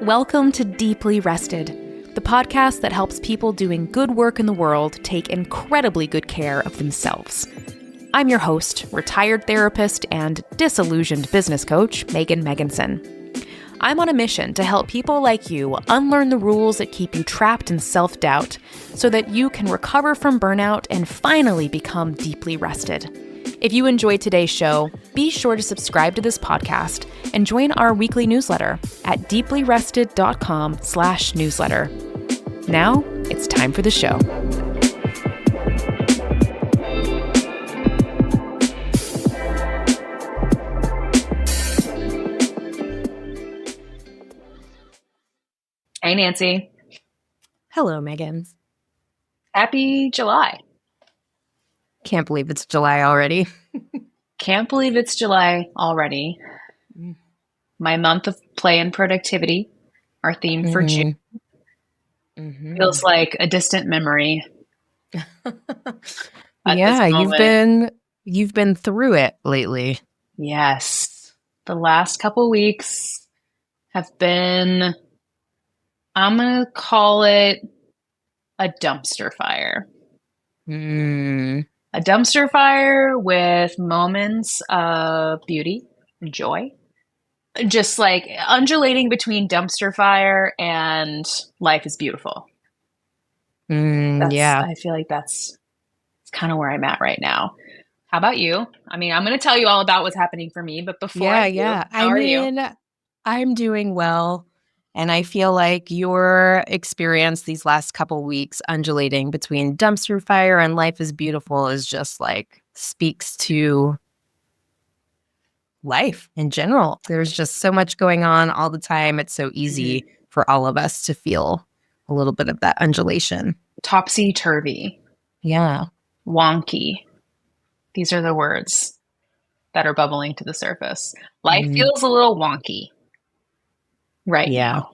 Welcome to Deeply Rested, the podcast that helps people doing good work in the world take incredibly good care of themselves. I'm your host, retired therapist and disillusioned business coach, Maegan Megginson. I'm on a mission to help people like you unlearn the rules that keep you trapped in self-doubt so that you can recover from burnout and finally become deeply rested. If you enjoyed today's show, be sure to subscribe to this podcast and join our weekly newsletter at deeplyrested.com/newsletter. Now, it's time for the show. Hey, Nancy. Hello, Megan. Happy July. Can't believe it's July already. Can't believe it's July already. My month of play and productivity, our theme for June, feels like a distant memory. Yeah, you've been through it lately. Yes. The last couple weeks have been, I'm going to call it a dumpster fire. A dumpster fire with moments of beauty and joy. Just like undulating between dumpster fire and life is beautiful. Yeah. I feel like that's kind of where I'm at right now. How about you? I mean, I'm going to tell you all about what's happening for me, but before how are you? I'm doing well. And I feel like your experience these last couple weeks undulating between dumpster fire and life is beautiful is just like speaks to life in general. There's just so much going on all the time. It's so easy for all of us to feel a little bit of that undulation. Topsy-turvy. Yeah. Wonky. These are the words that are bubbling to the surface. Life feels a little wonky right now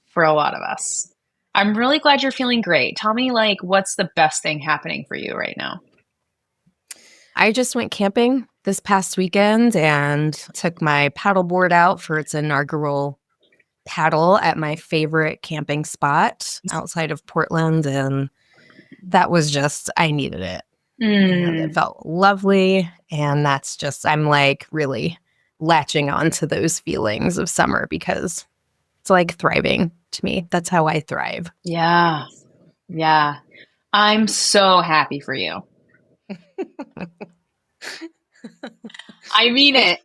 for a lot of us. I'm really glad you're feeling great. Tell me, like, what's the best thing happening for you right now? I just went camping this past weekend and took my paddleboard out for its inaugural paddle at my favorite camping spot outside of Portland. And that was just, I needed it. And it felt lovely. And that's just, I'm like really latching on to those feelings of summer because it's like thriving to me. That's how I thrive. Yeah. Yeah. I'm so happy for you. I mean it.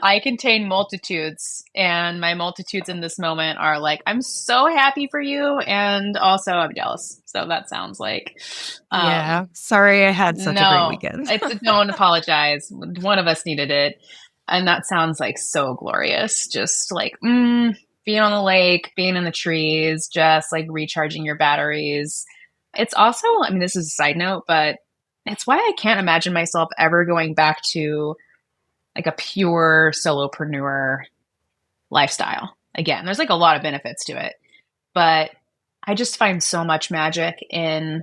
I contain multitudes, and my multitudes in this moment are like, I'm so happy for you, and also I'm jealous. So that sounds like... yeah. Sorry I had such a great weekend. Don't apologize. One of us needed it. And that sounds like so glorious. Just like being on the lake, being in the trees, just like recharging your batteries. It's also, I mean, this is a side note, but it's why I can't imagine myself ever going back to like a pure solopreneur lifestyle. Again, there's like a lot of benefits to it, but I just find so much magic in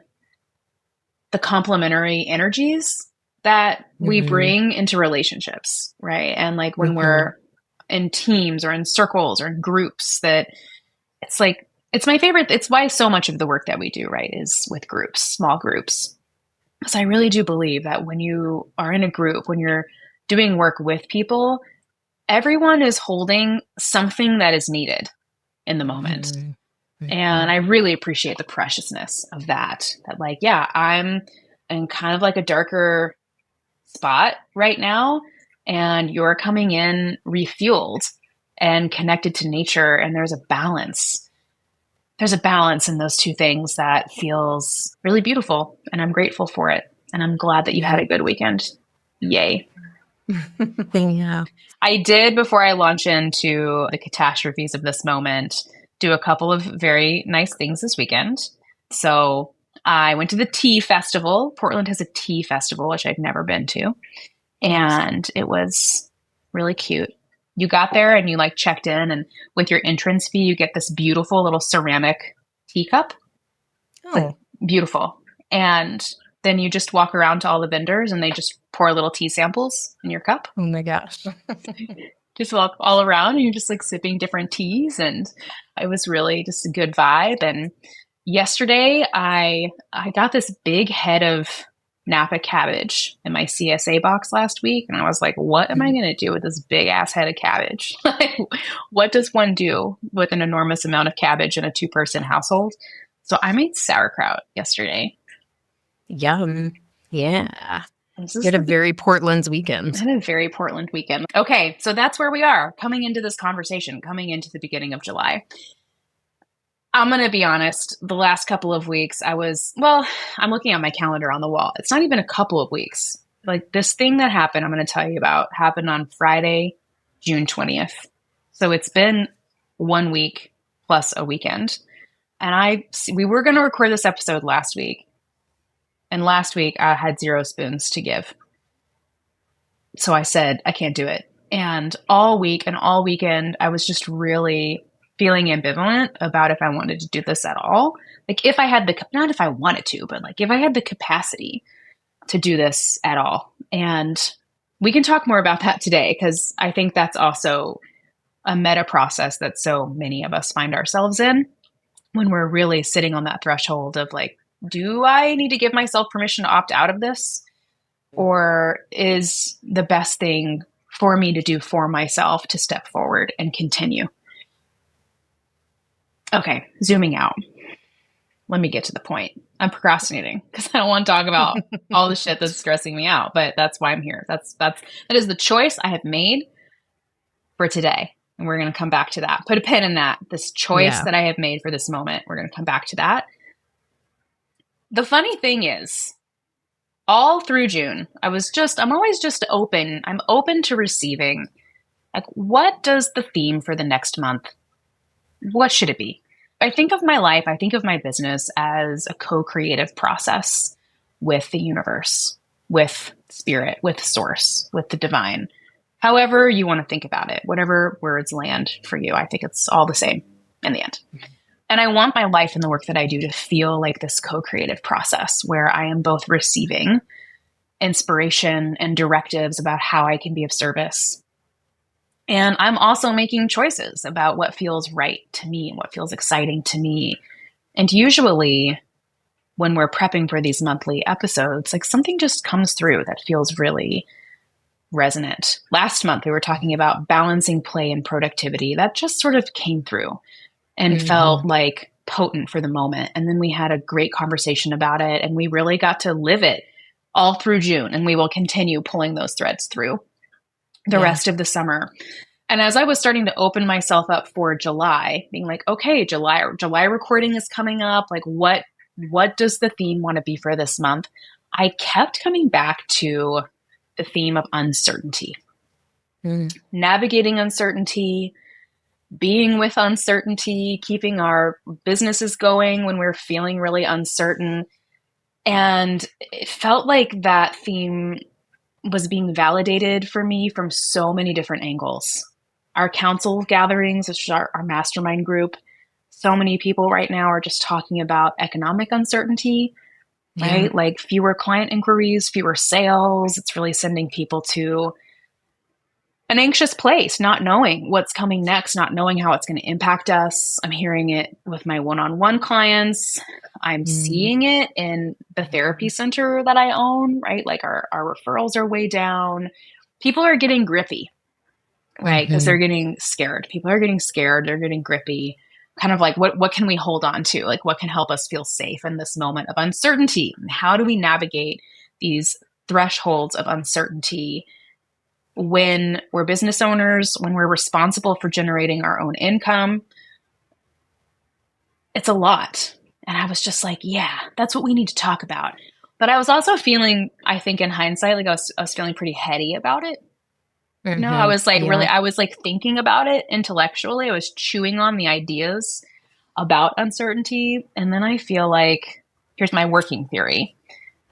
the complementary energies that we bring into relationships, right? And like when we're in teams or in circles or in groups, that it's like, it's my favorite. It's why so much of the work that we do, right, is with groups, small groups. Because I really do believe that when you are in a group, when you're doing work with people, everyone is holding something that is needed in the moment. And I really appreciate the preciousness of that. That like, yeah, I'm in kind of like a darker spot right now, and you're coming in refueled and connected to nature. And there's a balance. There's a balance in those two things that feels really beautiful. And I'm grateful for it. And I'm glad that you had a good weekend. Yay. Yeah. I did, before I launch into the catastrophes of this moment, do a couple of very nice things this weekend. So I went to the tea festival. Portland has a tea festival, which I've never been to. And it was really cute. You got there and you like checked in, and with your entrance fee, you get this beautiful little ceramic teacup. Like, beautiful. And then you just walk around to all the vendors and they just pour little tea samples in your cup. Oh my gosh. just walk all around and you're just like sipping different teas. And it was really just a good vibe. And yesterday I got this big head of Napa cabbage in my CSA box last week. And I was like, what am I going to do with this big ass head of cabbage? Like, what does one do with an enormous amount of cabbage in a 2-person household? So I made sauerkraut yesterday. Yum. Yeah. This You is had a the very Portland's weekend. I had a very Portland weekend. Okay, so that's where we are coming into this conversation, coming into the beginning of July. I'm going to be honest, the last couple of weeks I'm looking at my calendar on the wall. It's not even a couple of weeks. Like this thing that happened, I'm going to tell you about, happened on Friday, June 20th. So it's been 1 week plus a weekend. And we were going to record this episode last week. And last week I had 0 spoons to give. So I said, I can't do it. And all week and all weekend, I was just really feeling ambivalent about if I wanted to do this at all. Like if I had not if I wanted to, but like if I had the capacity to do this at all. And we can talk more about that today, because I think that's also a meta process that so many of us find ourselves in when we're really sitting on that threshold of like, do I need to give myself permission to opt out of this? Or is the best thing for me to do for myself to step forward and continue? Okay, zooming out. Let me get to the point. I'm procrastinating because I don't want to talk about all the shit that's stressing me out, but that's why I'm here. That is the choice I have made for today. And we're going to come back to that. Put a pin in that. This choice that I have made for this moment. We're going to come back to that. The funny thing is, all through June, I'm always just open. I'm open to receiving. Like, what does the theme for the next month, what should it be? I think of my life, I think of my business as a co-creative process with the universe, with spirit, with source, with the divine. However you want to think about it, whatever words land for you, I think it's all the same in the end. And I want my life and the work that I do to feel like this co-creative process where I am both receiving inspiration and directives about how I can be of service. And I'm also making choices about what feels right to me and what feels exciting to me. And usually when we're prepping for these monthly episodes, like something just comes through that feels really resonant. Last month, we were talking about balancing play and productivity. That just sort of came through and felt like potent for the moment. And then we had a great conversation about it, and we really got to live it all through June. And we will continue pulling those threads through the rest of the summer. And as I was starting to open myself up for July, being like, okay, July recording is coming up. Like, what does the theme want to be for this month? I kept coming back to the theme of uncertainty, navigating uncertainty, being with uncertainty, keeping our businesses going when we're feeling really uncertain. And it felt like that theme was being validated for me from so many different angles. Our council gatherings, which is our mastermind group, so many people right now are just talking about economic uncertainty, right? Like fewer client inquiries, fewer sales. It's really sending people to an anxious place, not knowing what's coming next, not knowing how it's going to impact us. I'm hearing it with my one-on-one clients. I'm seeing it in the therapy center that I own, right? Like our referrals are way down. People are getting grippy, right? Because they're getting scared. People are getting scared. They're getting grippy. Kind of like, what can we hold on to? Like, what can help us feel safe in this moment of uncertainty? And how do we navigate these thresholds of uncertainty when we're business owners, when we're responsible for generating our own income? It's a lot. And I was just like, yeah, that's what we need to talk about. But I was also feeling, I think in hindsight, like I was feeling pretty heady about it. No, I was like, I was like thinking about it intellectually. I was chewing on the ideas about uncertainty. And then I feel like, here's my working theory,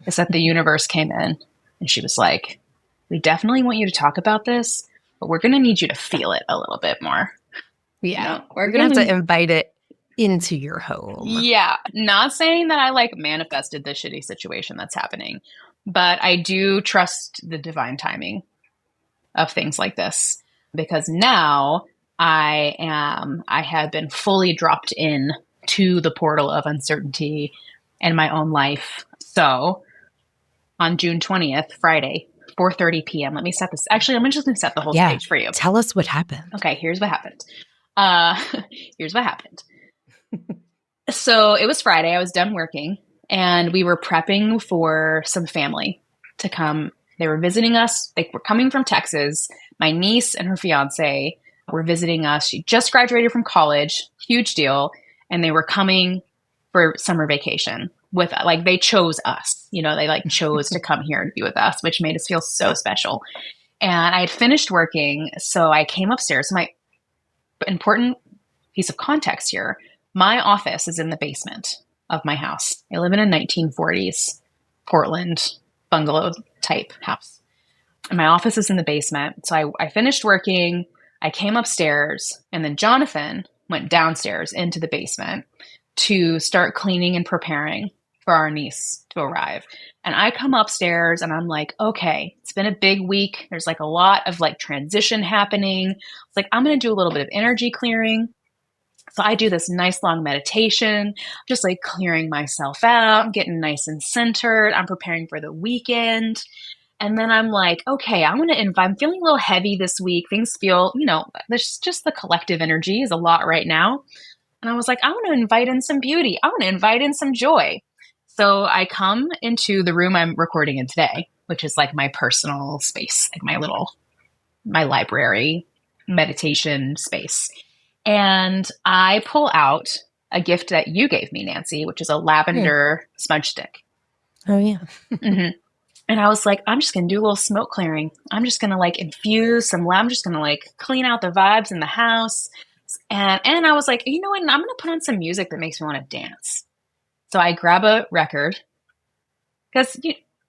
is that the universe came in and she was like, we definitely want you to talk about this, but we're going to need you to feel it a little bit more. Yeah. You know, we're going to have to invite it into your home. Yeah. Not saying that I like manifested the shitty situation that's happening, but I do trust the divine timing of things like this. because now I have been fully dropped in to the portal of uncertainty in my own life. So on June 20th, Friday, 4:30 p.m. Let me set this. Actually, I'm just going to set the whole stage for you. Tell us what happened. Okay, here's what happened. Here's what happened. So it was Friday. I was done working, and we were prepping for some family to come. They were visiting us. They were coming from Texas. My niece and her fiance were visiting us. She just graduated from college. Huge deal. And they were coming for summer vacation with, like, they chose us. You know, they like chose to come here and be with us, which made us feel so special. And I had finished working, so I came upstairs. My important piece of context here, my office is in the basement of my house. I live in a 1940s Portland bungalow type house. And my office is in the basement. So I finished working, I came upstairs, and then Jonathan went downstairs into the basement to start cleaning and preparing for our niece to arrive. And I come upstairs and I'm like, okay, it's been a big week. There's like a lot of like transition happening. It's like, I'm going to do a little bit of energy clearing. So I do this nice long meditation, just like clearing myself out, getting nice and centered. I'm preparing for the weekend. And then I'm like, okay, I'm feeling a little heavy this week. Things feel, there's just the collective energy is a lot right now. And I was like, I want to invite in some beauty. I want to invite in some joy. So I come into the room I'm recording in today, which is like my personal space, like my library meditation space. And I pull out a gift that you gave me, Nancy, which is a lavender smudge stick. Oh, yeah. Mm-hmm. And I was like, I'm just going to do a little smoke clearing. I'm just going to like infuse I'm just going to like clean out the vibes in the house. And I was like, you know what? I'm going to put on some music that makes me want to dance. So I grab a record because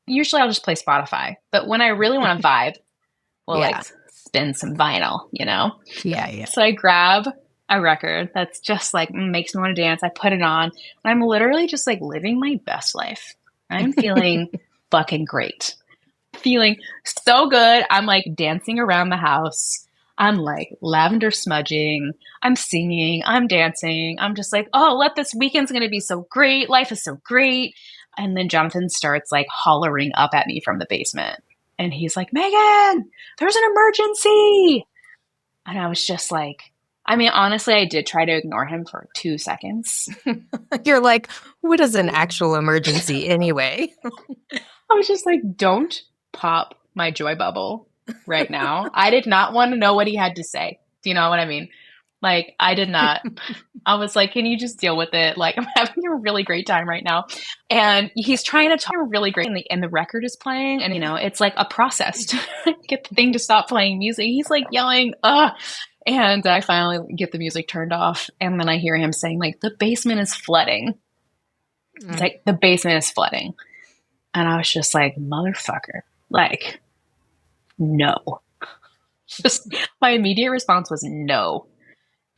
usually I'll just play Spotify. But when I really want to vibe, like spin some vinyl, Yeah. So I grab a record that's just like makes me want to dance. I put it on. And I'm literally just like living my best life. I'm feeling fucking great. Feeling so good. I'm like dancing around the house. I'm like lavender smudging. I'm singing. I'm dancing. I'm just like, oh, this weekend's going to be so great. Life is so great. And then Jonathan starts like hollering up at me from the basement. And he's like, Maegan, there's an emergency. And I was just like, honestly, I did try to ignore him for 2 seconds. You're like, what is an actual emergency anyway? I was just like, don't pop my joy bubble right now. I did not want to know what he had to say. Do you know what I mean? Like, I did not. I was like, can you just deal with it? Like, I'm having a really great time right now. And he's trying to talk really great. And the record is playing. And, it's like a process to get the thing to stop playing music. He's like yelling, ugh. And I finally get the music turned off. And then I hear him saying, like, the basement is flooding. It's like, the basement is flooding. And I was just like, motherfucker, like, no. Just my immediate response was no.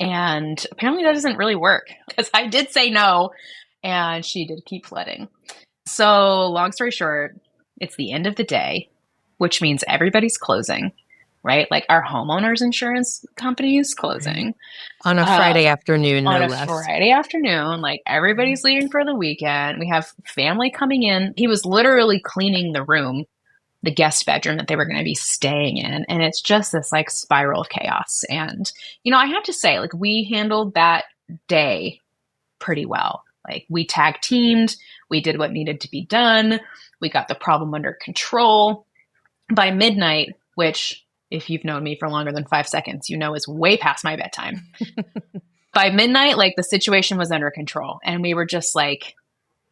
And apparently that doesn't really work because I did say no and she did keep flooding. So long story short, it's the end of the day, which means everybody's closing, right? Like our homeowners insurance company is closing. On a Friday afternoon, no less. On a Friday afternoon, like everybody's leaving for the weekend. We have family coming in. He was literally cleaning the room, the guest bedroom that they were going to be staying in. And it's just this like spiral of chaos. And, I have to say, like, we handled that day pretty well. Like, we tag teamed, we did what needed to be done. We got the problem under control. By midnight, which if you've known me for longer than 5 seconds, is way past my bedtime. By midnight, like, the situation was under control. And we were just like,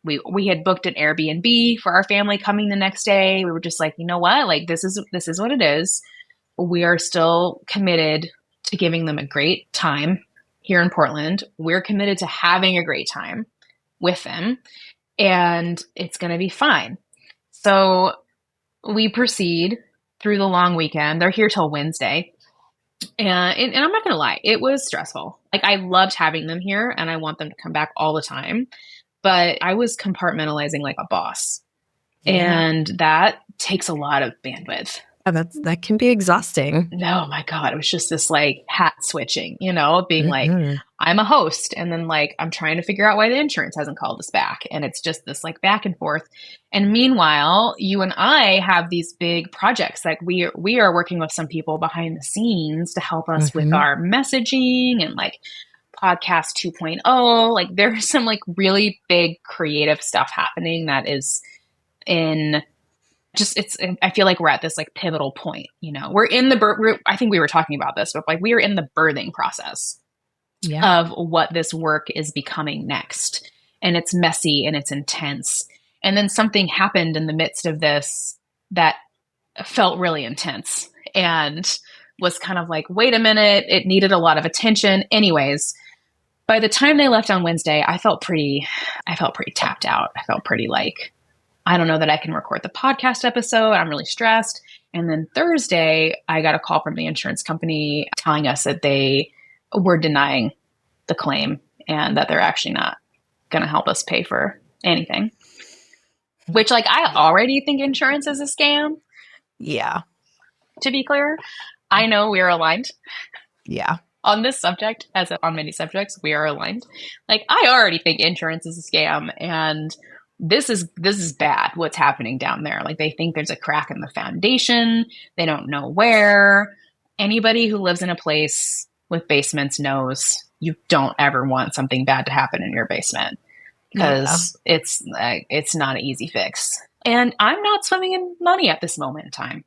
we had booked an Airbnb for our family coming the next day. We were just like, you know what? Like, this is what it is. We are still committed to giving them a great time here in Portland. We're committed to having a great time with them, and it's going to be fine. So we proceed through the long weekend. They're here till Wednesday. And I'm not going to lie, it was stressful. Like, I loved having them here and I want them to come back all the time. But I was compartmentalizing like a boss. Yeah. And that takes a lot of bandwidth. That can be exhausting. No, my God, it was just this like hat switching, being like, I'm a host. And then like, I'm trying to figure out why the insurance hasn't called us back. And it's just this like back and forth. And meanwhile, you and I have these big projects. Like we are working with some people behind the scenes to help us with our messaging and like podcast 2.0. Like there's some like really big creative stuff happening that is in I feel like we're at this like pivotal point, we're in I think we were talking about this, but like we are in the birthing process of what this work is becoming next. And it's messy and it's intense. And then something happened in the midst of this that felt really intense and was kind of like, wait a minute, it needed a lot of attention. Anyways, by the time they left on Wednesday, I felt pretty tapped out. I felt pretty like, I don't know that I can record the podcast episode. I'm really stressed. And then Thursday, I got a call from the insurance company telling us that they were denying the claim and that they're actually not going to help us pay for anything. Which, like, I already think insurance is a scam. Yeah. To be clear, I know we are aligned. Yeah. On this subject, as on many subjects, we are aligned. Like, I already think insurance is a scam, and this is bad what's happening down there. Like they think there's a crack in the foundation. They don't know where. Anybody who lives in a place with basements knows you don't ever want something bad to happen in your basement because it's not an easy fix. And I'm not swimming in money at this moment in time.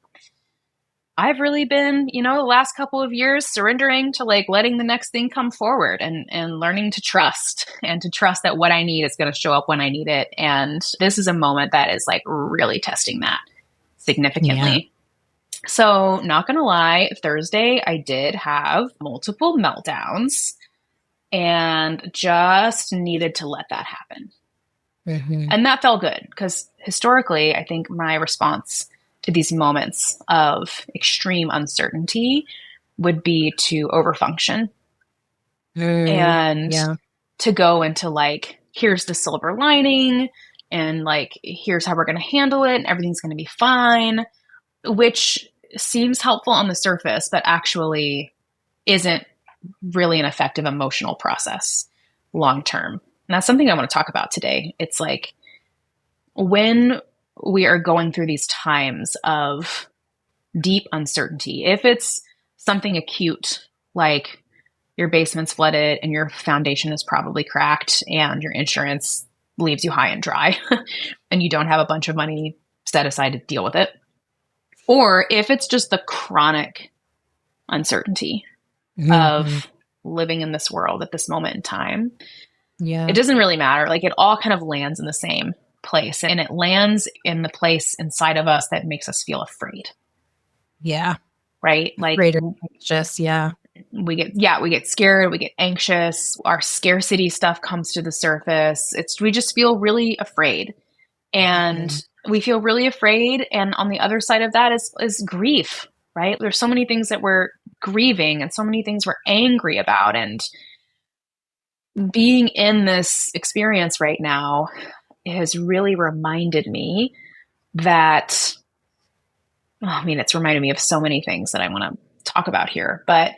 I've really been, the last couple of years surrendering to like letting the next thing come forward and learning to trust that what I need is going to show up when I need it. And this is a moment that is like really testing that significantly. Yeah. So not going to lie, Thursday, I did have multiple meltdowns and just needed to let that happen. And that felt good because historically, I think my response to these moments of extreme uncertainty would be to overfunction and to go into like, here's the silver lining and like, here's how we're going to handle it and everything's going to be fine, which seems helpful on the surface, but actually isn't really an effective emotional process long term. And that's something I want to talk about today. It's like when we are going through these times of deep uncertainty, if it's something acute, like your basement's flooded and your foundation is probably cracked and your insurance leaves you high and dry and you don't have a bunch of money set aside to deal with it, or if it's just the chronic uncertainty of living in this world at this moment in time, it doesn't really matter. Like it all kind of lands in the same place, and it lands in the place inside of us that makes us feel afraid. Yeah. Right? Like just we get scared, we get anxious, our scarcity stuff comes to the surface. We just feel really afraid. And we feel really afraid, and on the other side of that is grief, right? There's so many things that we're grieving and so many things we're angry about, and being in this experience right now has really reminded me that, it's reminded me of so many things that I want to talk about here, but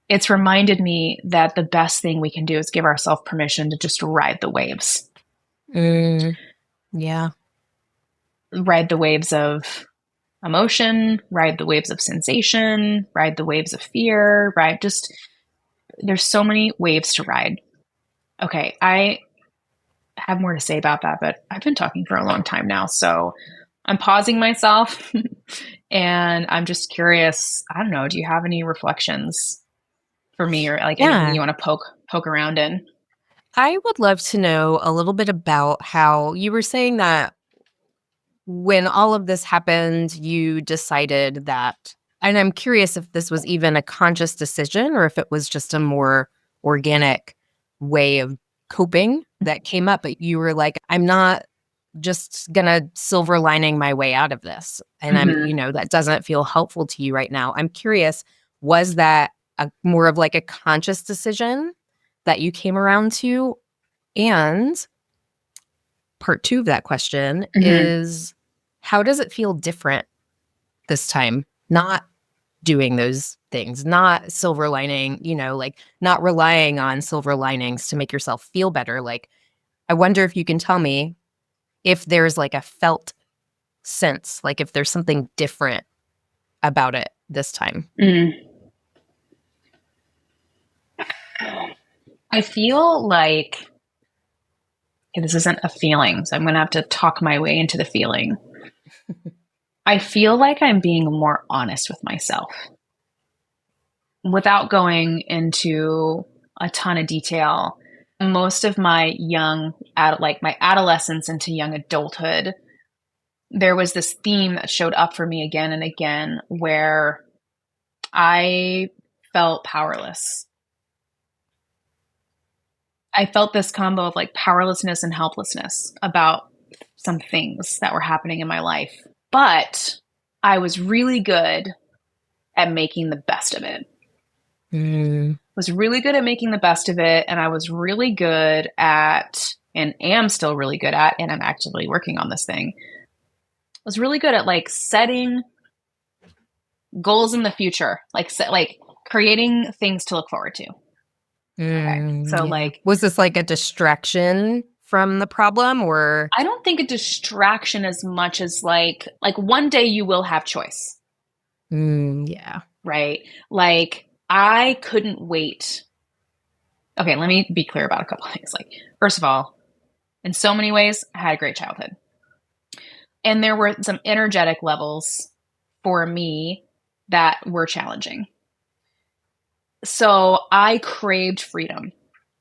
it's reminded me that the best thing we can do is give ourselves permission to just ride the waves. Yeah. Ride the waves of emotion, ride the waves of sensation, ride the waves of fear, there's so many waves to ride. Okay, I have more to say about that, but I've been talking for a long time now, so I'm pausing myself and I'm just curious. I don't know. Do you have any reflections for me, or like anything you want to poke around in? I would love to know a little bit about how you were saying that when all of this happened, you decided that, and I'm curious if this was even a conscious decision or if it was just a more organic way of coping that came up, but you were like, I'm not just gonna silver lining my way out of this. And I'm, that doesn't feel helpful to you right now. I'm curious, was that more of like a conscious decision that you came around to? And part two of that question is, how does it feel different this time, not doing those things, not silver lining, like not relying on silver linings to make yourself feel better. Like, I wonder if you can tell me if there's like a felt sense, like if there's something different about it this time. I feel like, okay, this isn't a feeling, so I'm going to have to talk my way into the feeling. I feel like I'm being more honest with myself without going into a ton of detail. Most of my my adolescence into young adulthood, there was this theme that showed up for me again and again where I felt powerless. I felt this combo of like powerlessness and helplessness about some things that were happening in my life. But I was really good at making the best of it. Was really good at making the best of it. And I was really good at, and am still really good at, and I'm actively working on this thing, was really good at like setting goals in the future, like creating things to look forward to. Okay. So like, was this like a distraction from the problem, or? I don't think a distraction as much as like one day you will have choice. Yeah. Right. Like I couldn't wait. Okay. Let me be clear about a couple of things. Like, first of all, in so many ways, I had a great childhood. And there were some energetic levels for me that were challenging. So I craved freedom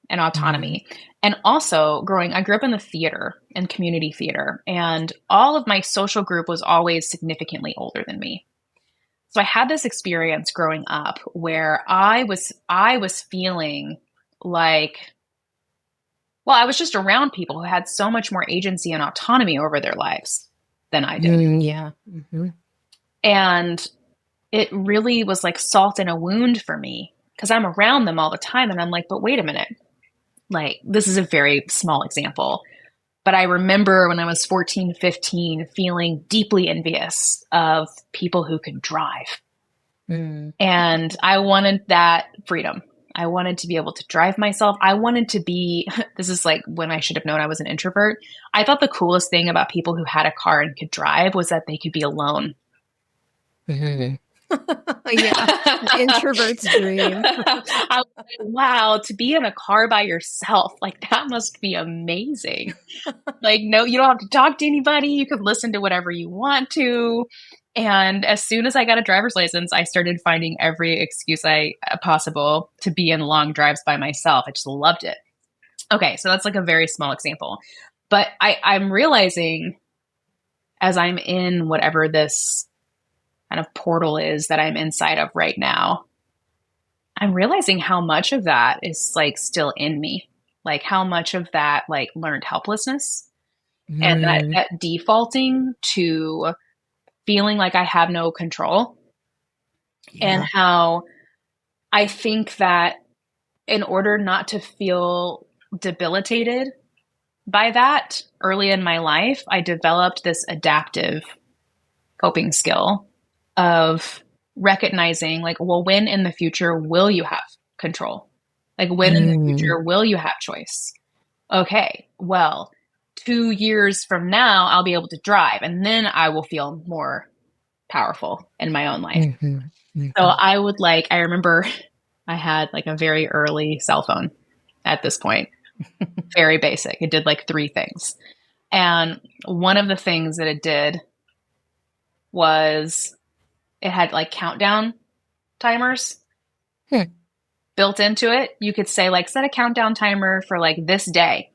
and autonomy. And also I grew up in the theater and community theater, and all of my social group was always significantly older than me. So I had this experience growing up where I was feeling like, well, I was just around people who had so much more agency and autonomy over their lives than I did. Yeah. Mm-hmm. And it really was like salt in a wound for me because I'm around them all the time. And I'm like, but wait a minute. Like, this is a very small example, but I remember when I was 14, 15, feeling deeply envious of people who could drive. And I wanted that freedom. I wanted to be able to drive myself. I wanted to be, this is like when I should have known I was an introvert. I thought the coolest thing about people who had a car and could drive was that they could be alone. Yeah, introvert's dream. I was like, wow, to be in a car by yourself, like that must be amazing. Like, no, you don't have to talk to anybody. You can listen to whatever you want to. And as soon as I got a driver's license, I started finding every excuse possible to be in long drives by myself. I just loved it. Okay, so that's like a very small example. But I'm realizing as I'm in whatever this kind of portal is that I'm inside of right now, I'm realizing how much of that is like still in me. Like how much of that like learned helplessness and that defaulting to feeling like I have no control. Yeah. And how I think that in order not to feel debilitated by that early in my life, I developed this adaptive coping skill of recognizing like, well, when in the future will you have control? Like when in the future will you have choice? Okay, well, 2 years from now, I'll be able to drive and then I will feel more powerful in my own life. So I remember I had like a very early cell phone at this point, very basic. It did like 3 things. And one of the things that it did was it had like countdown timers built into it. You could say like, set a countdown timer for like this day.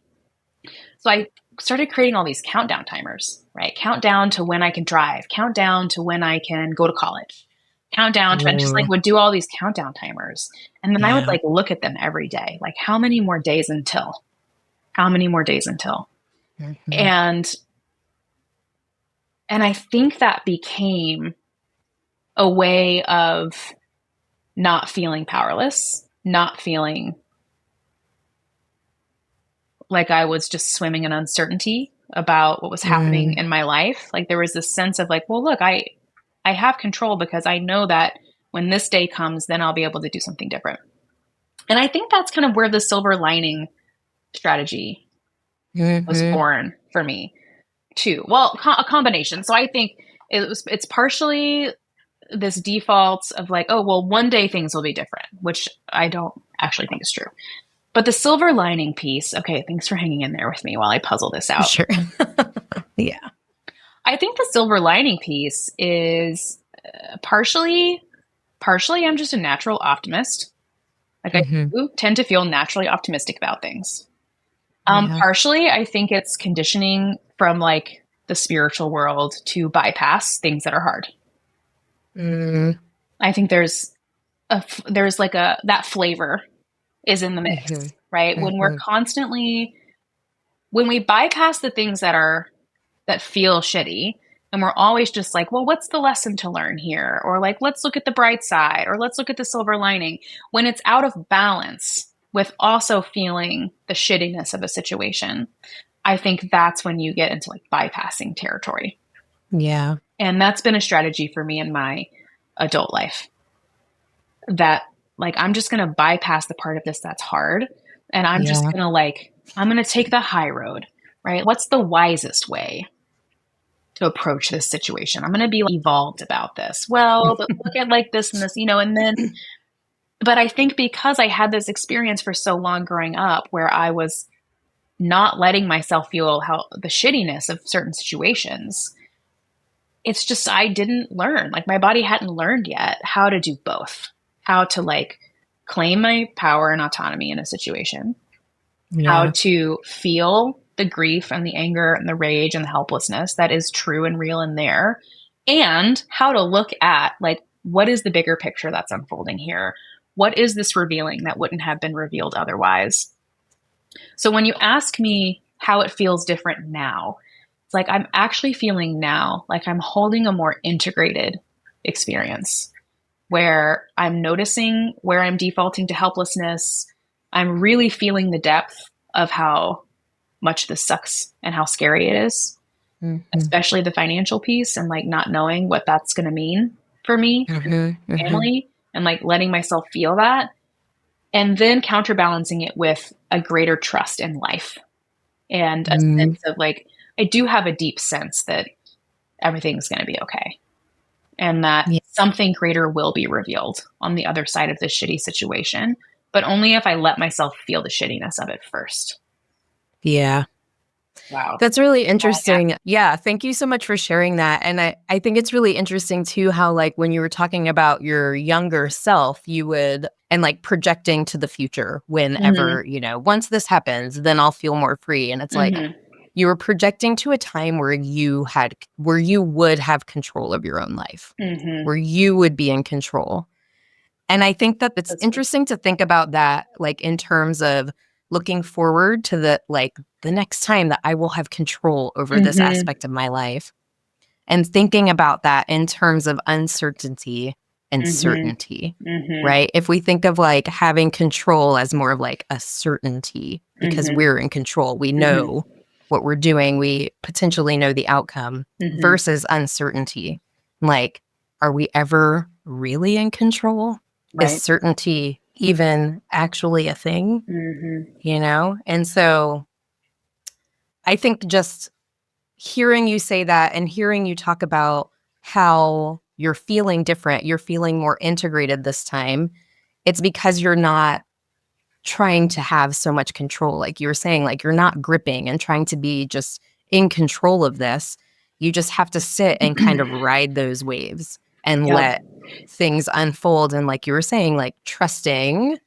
So I started creating all these countdown timers, right? Countdown to when I can drive, countdown to when I can go to college, countdown to, and just like would do all these countdown timers. And then I would like look at them every day, like how many more days until, and I think that became a way of not feeling powerless, not feeling like I was just swimming in uncertainty about what was happening in my life. Like there was this sense of like, well, look, I I have control because I know that when this day comes, then I'll be able to do something different. And I think that's kind of where the silver lining strategy was Mm-hmm. born for me too. Well, a combination. So I think it's partially this default of like, oh, well, one day things will be different, which I don't actually think is true. But the silver lining piece, okay, thanks for hanging in there with me while I puzzle this out. Sure. Yeah. I think the silver lining piece is partially I'm just a natural optimist. Like I Mm-hmm. do tend to feel naturally optimistic about things. Yeah. Partially, I think it's conditioning from like the spiritual world to bypass things that are hard. Mm-hmm. I think there's like that flavor is in the mix, right? Mm-hmm. When we bypass the things that feel shitty, and we're always just like, well, what's the lesson to learn here? Or like, let's look at the bright side, or let's look at the silver lining. When it's out of balance with also feeling the shittiness of a situation, I think that's when you get into like bypassing territory. Yeah. And that's been a strategy for me in my adult life, that like, I'm just going to bypass the part of this that's hard. And I'm just Yeah. going to like, I'm going to take the high road, right? What's the wisest way to approach this situation? I'm going to be evolved about this. Well, but look at like this and this, and then, but I think because I had this experience for so long growing up where I was not letting myself feel how the shittiness of certain situations, it's just, I didn't learn, like my body hadn't learned yet how to do both, how to like claim my power and autonomy in a situation, how Yeah. to feel the grief and the anger and the rage and the helplessness that is true and real in there, and how to look at like, what is the bigger picture that's unfolding here? What is this revealing that wouldn't have been revealed otherwise? So when you ask me how it feels different now, it's like I'm actually feeling now like I'm holding a more integrated experience where I'm noticing where I'm defaulting to helplessness. I'm really feeling the depth of how much this sucks and how scary it is, Mm-hmm. especially the financial piece and like not knowing what that's going to mean for me and Mm-hmm. Mm-hmm. family, and like letting myself feel that. And then counterbalancing it with a greater trust in life and a Mm-hmm. sense of like, I do have a deep sense that everything's going to be okay, and that Yeah. something greater will be revealed on the other side of this shitty situation, but only if I let myself feel the shittiness of it first. Yeah. Wow. That's really interesting. Yeah. Thank you so much for sharing that. And I think it's really interesting too how like when you were talking about your younger self, you would and like projecting to the future whenever, once this happens, then I'll feel more free. And it's like Mm-hmm. you were projecting to a time where you would have control of your own life, Mm-hmm. where you would be in control. And I think that it's That's interesting to think about that, like in terms of looking forward to the next time that I will have control over this Mm-hmm. aspect of my life, and thinking about that in terms of uncertainty and Mm-hmm. certainty, Mm-hmm. right? If we think of like having control as more of like a certainty because Mm-hmm. we're in control, we Mm-hmm. know what we're doing, we potentially know the outcome, Mm-hmm. versus uncertainty. Like, are we ever really in control? Is Right. certainty even actually a thing? Mm-hmm. And so I think just hearing you say that and hearing you talk about how you're feeling different, you're feeling more integrated this time, it's because you're not trying to have so much control. Like you were saying, like you're not gripping and trying to be just in control of this. You just have to sit and kind of ride those waves and Yep. let things unfold. And like you were saying, like trusting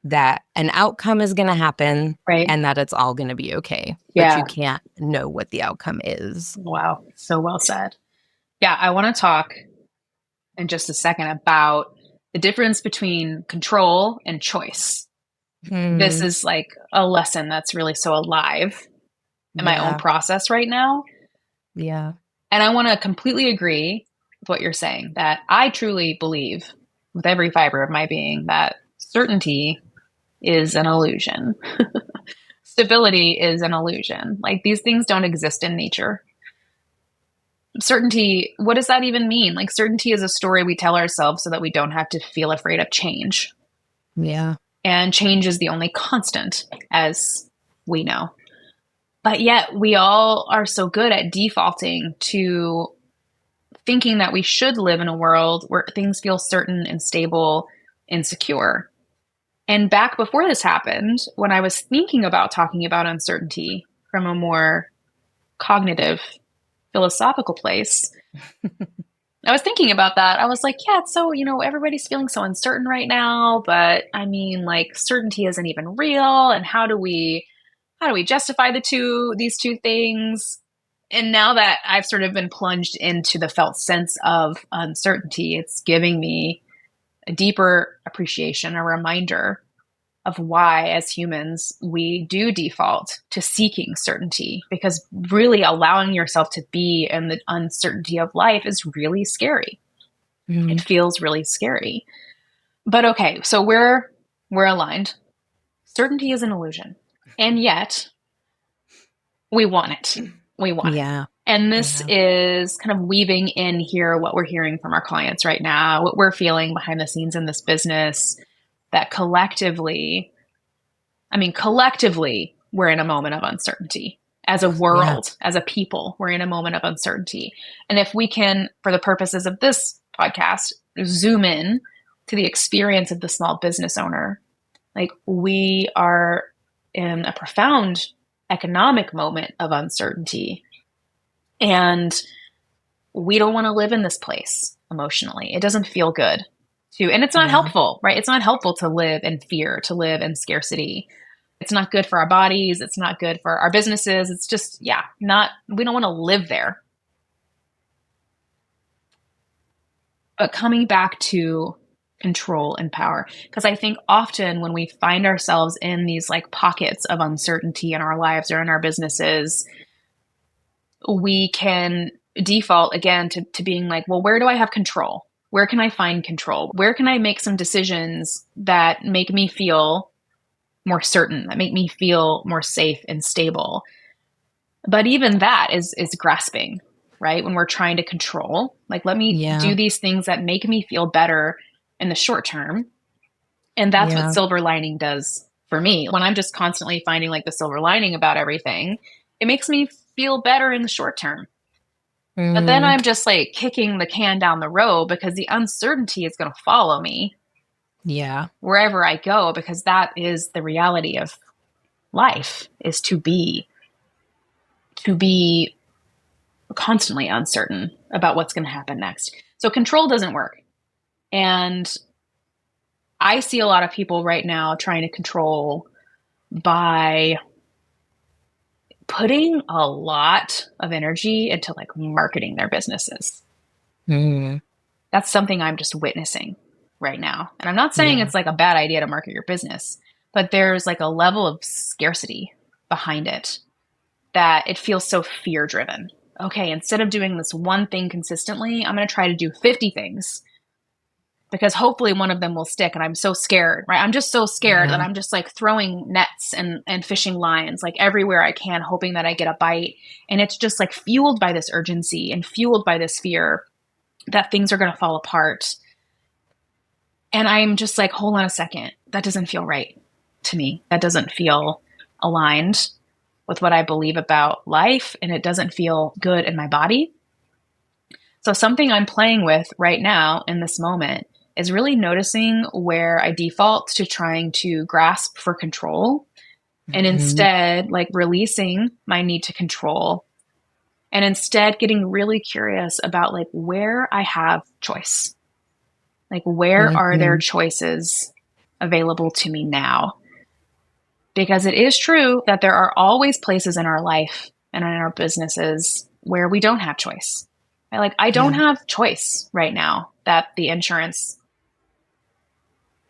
that an outcome is going to happen Right. and that it's all going to be okay. But Yeah. you can't know what the outcome is. Wow. So well said. Yeah. I want to talk in just a second about the difference between control and choice. This Hmm. is like a lesson that's really so alive in my own Yeah. process right now. Yeah. And I want to completely agree with what you're saying, that I truly believe with every fiber of my being that certainty is an illusion. Stability is an illusion. Like these things don't exist in nature. certainty, what does that even mean? Like, certainty is a story we tell ourselves so that we don't have to feel afraid of change. Yeah. And change is the only constant, as we know. But yet we all are so good at defaulting to thinking that we should live in a world where things feel certain and stable and secure. And back before this happened, when I was thinking about talking about uncertainty from a more cognitive, philosophical place, I was thinking about that. I was like, yeah, it's so, everybody's feeling so uncertain right now, but I mean, like, certainty isn't even real. And how do we justify these two things? And now that I've sort of been plunged into the felt sense of uncertainty, it's giving me a deeper appreciation, a reminder of why, as humans, we do default to seeking certainty, because really allowing yourself to be in the uncertainty of life is really scary. Mm-hmm. It feels really scary. But okay, so we're aligned. Certainty is an illusion. And yet we want it. We want it. And this is kind of weaving in here what we're hearing from our clients right now, what we're feeling behind the scenes in this business, that collectively, we're in a moment of uncertainty. As a world, as a people, we're in a moment of uncertainty. And if we can, for the purposes of this podcast, zoom in to the experience of the small business owner, like, we are in a profound economic moment of uncertainty. And we don't want to live in this place emotionally. It doesn't feel good and it's not helpful, right? It's not helpful to live in fear, to live in scarcity. It's not good for our bodies. It's not good for our businesses. It's just, we don't want to live there. But coming back to control and power, because I think often when we find ourselves in these like pockets of uncertainty in our lives or in our businesses, we can default again to being like, well, where do I have control? Where can I find control? Where can I make some decisions that make me feel more certain, that make me feel more safe and stable? But even that is grasping, right? When we're trying to control, like, let me do these things that make me feel better in the short term. And that's what silver lining does for me. When I'm just constantly finding like the silver lining about everything, it makes me feel better in the short term. But then I'm just like kicking the can down the road because the uncertainty is going to follow me wherever I go, because that is the reality of life, is to be constantly uncertain about what's going to happen next. So control doesn't work. And I see a lot of people right now trying to control by putting a lot of energy into like marketing their businesses. That's something I'm just witnessing right now. And I'm not saying it's like a bad idea to market your business, but there's like a level of scarcity behind it that it feels so fear driven. Okay, instead of doing this one thing consistently, I'm going to try to do 50 things, because hopefully one of them will stick. And I'm so scared, right? I'm just so scared that I'm just like throwing nets and fishing lines like everywhere I can, hoping that I get a bite. And it's just like fueled by this urgency and fueled by this fear that things are going to fall apart. And I'm just like, hold on a second. That doesn't feel right to me. That doesn't feel aligned with what I believe about life. And it doesn't feel good in my body. So something I'm playing with right now in this moment is really noticing where I default to trying to grasp for control, and instead like releasing my need to control, and instead getting really curious about like where I have choice. Like, where are there choices available to me now? Because it is true that there are always places in our life and in our businesses where we don't have choice. Right? Like, I don't have choice right now that the insurance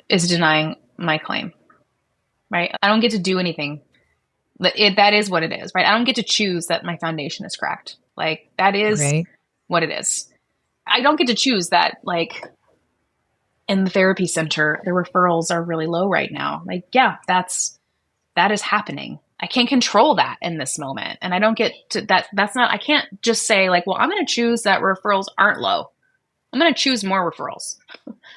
is denying my claim, right? I don't get to do anything. That is what it is, right? I don't get to choose that my foundation is cracked. Like, that is what it is. I don't get to choose that, like, in the therapy center, the referrals are really low right now. Like, that is happening. I can't control that in this moment. And I don't get to that's not, I can't just say like, well, I'm going to choose that referrals aren't low. I'm going to choose more referrals.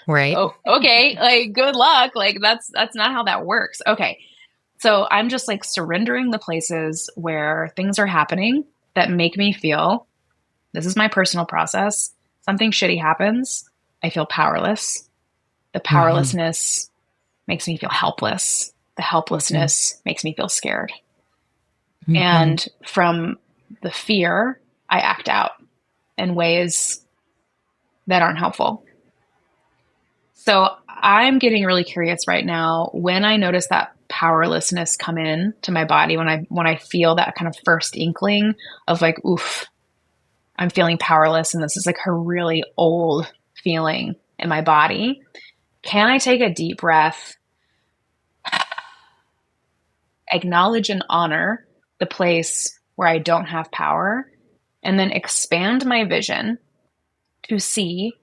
Right. Oh, okay. Like, good luck. Like, that's not how that works. Okay. So I'm just like surrendering the places where things are happening that make me feel, this is my personal process. Something shitty happens. I feel powerless. The powerlessness makes me feel helpless. The helplessness makes me feel scared. And from the fear, I act out in ways that aren't helpful. So I'm getting really curious right now when I notice that powerlessness come in to my body, when I feel that kind of first inkling of like, oof, I'm feeling powerless and this is like a really old feeling in my body. Can I take a deep breath, acknowledge and honor the place where I don't have power, and then expand my vision to see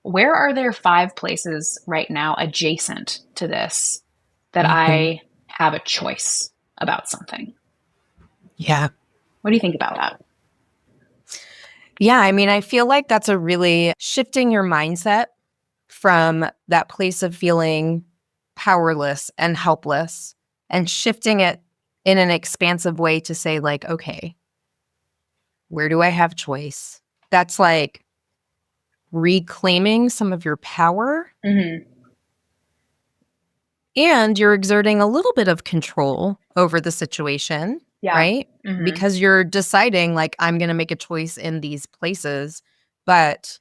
where are there 5 places right now adjacent to this that I have a choice about something. Yeah. What do you think about that? Yeah. I mean, I feel like that's a really shifting your mindset from that place of feeling powerless and helpless and shifting it in an expansive way to say, like, okay, where do I have choice? That's like reclaiming some of your power. Mm-hmm. And you're exerting a little bit of control over the situation, Yeah. right? Mm-hmm. Because you're deciding, like, I'm going to make a choice in these places. But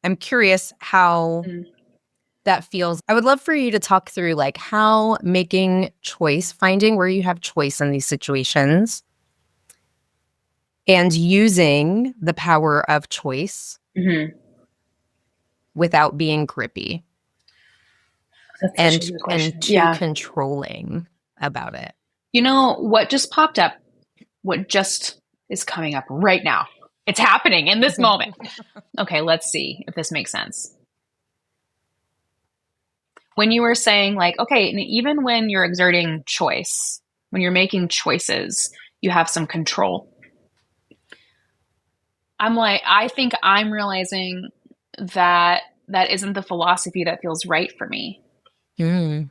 I'm curious how that feels. I would love for you to talk through, like, how making choice, finding where you have choice in these situations, and using the power of choice without being grippy That's and such a good question. too controlling about it. You know, what just popped up, what just is coming up right now. It's happening in this moment. Okay, let's see if this makes sense. When you were saying like, okay, and even when you're exerting choice, when you're making choices, you have some control. I'm like, I think I'm realizing that that isn't the philosophy that feels right for me. And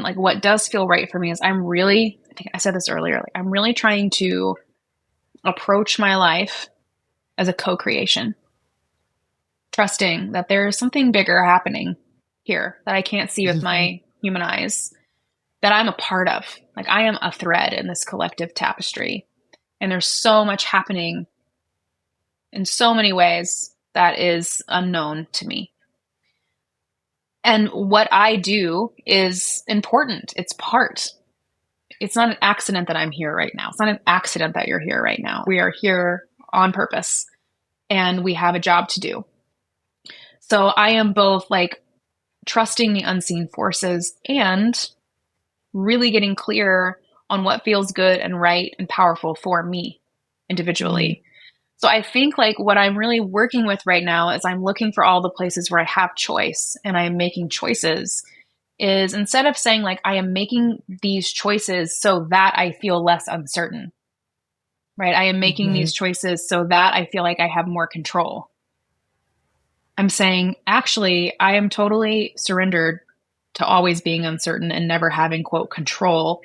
like what does feel right for me is I think I said this earlier, like I'm really trying to approach my life as a co-creation, trusting that there's something bigger happening here that I can't see with my human eyes, that I'm a part of. Like I am a thread in this collective tapestry. And there's so much happening in so many ways that is unknown to me. And what I do is important. It's part. It's not an accident that I'm here right now. It's not an accident that you're here right now. We are here on purpose and we have a job to do. So I am both like trusting the unseen forces and really getting clear on what feels good and right and powerful for me individually. So I think like what I'm really working with right now is I'm looking for all the places where I have choice and I'm making choices, is instead of saying like I am making these choices so that I feel less uncertain, right? I am making these choices so that I feel like I have more control. I'm saying, actually, I am totally surrendered to always being uncertain and never having, quote, control.